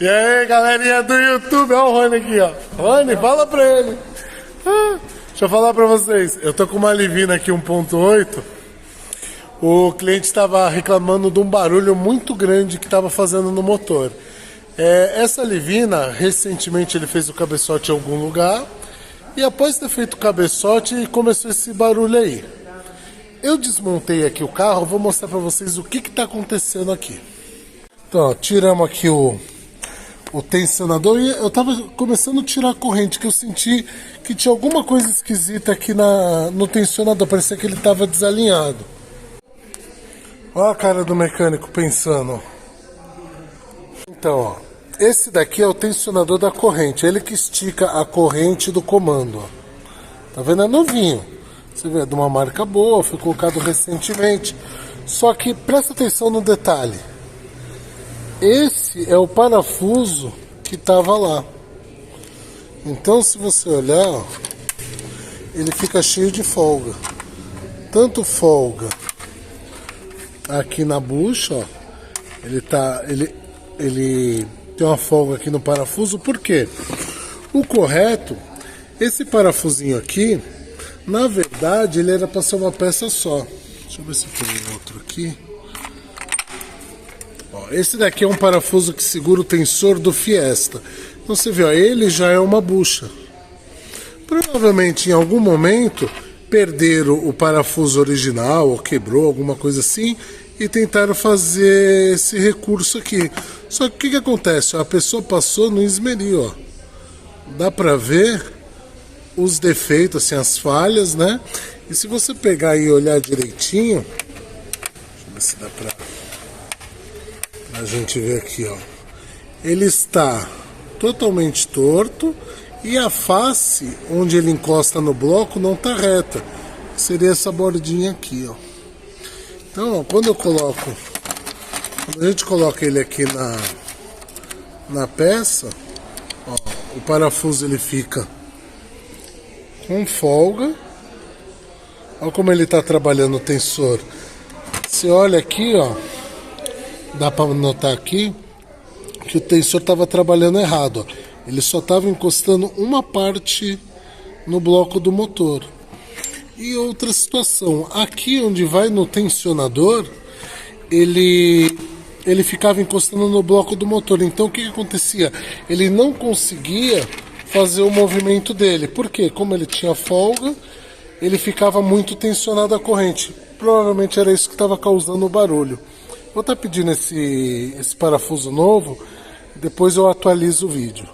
E aí, galerinha do YouTube, olha o Rony aqui, ó. Rony, fala pra ele. Deixa eu falar pra vocês. Eu tô com uma Livina aqui 1.8. O cliente estava reclamando de um barulho muito grande que estava fazendo no motor. Essa Livina, recentemente ele fez o cabeçote em algum lugar. E após ter feito o cabeçote, começou esse barulho aí. Eu desmontei aqui o carro, vou mostrar pra vocês o que está acontecendo aqui. Então, ó, tiramos aqui o tensionador e eu tava começando a tirar a corrente, que eu senti que tinha alguma coisa esquisita aqui no tensionador, parecia que ele tava desalinhado. Olha a cara do mecânico pensando. Então, ó, esse daqui é o tensionador da corrente, ele que estica a corrente do comando, ó. Tá vendo? É novinho. Você vê, é de uma marca boa, foi colocado recentemente. Só que presta atenção no detalhe. Esse é o parafuso que estava lá. Então, se você olhar, ó, ele fica cheio de folga. Tanto folga aqui na bucha, ó. Ele tem uma folga aqui no parafuso. Por quê? O correto, esse parafusinho aqui, na verdade, ele era para ser uma peça só. Deixa eu ver se tem outro aqui. Ó, esse daqui é um parafuso que segura o tensor do Fiesta. Então você vê, ó, ele já é uma bucha. Provavelmente em algum momento perderam o parafuso original ou quebrou, alguma coisa assim, e tentaram fazer esse recurso aqui. Só que o que acontece? A pessoa passou no esmeril, ó. Dá pra ver os defeitos, assim, as falhas, né? E se você pegar e olhar direitinho, deixa eu ver se dá pra a gente ver aqui, ó. Ele está totalmente torto e a face onde ele encosta no bloco não está reta. Seria essa bordinha aqui, ó. Então, ó, quando a gente coloca ele aqui na peça, ó, o parafuso ele fica com folga. Olha como ele está trabalhando o tensor. Você olha aqui, ó. Dá para notar aqui que o tensor estava trabalhando errado, ó. Ele só estava encostando uma parte no bloco do motor. E outra situação, aqui onde vai no tensionador, ele ficava encostando no bloco do motor. Então o que acontecia? Ele não conseguia fazer o movimento dele. Por quê? Como ele tinha folga, ele ficava muito tensionado a corrente. Provavelmente era isso que estava causando o barulho. Vou estar pedindo esse parafuso novo, depois eu atualizo o vídeo.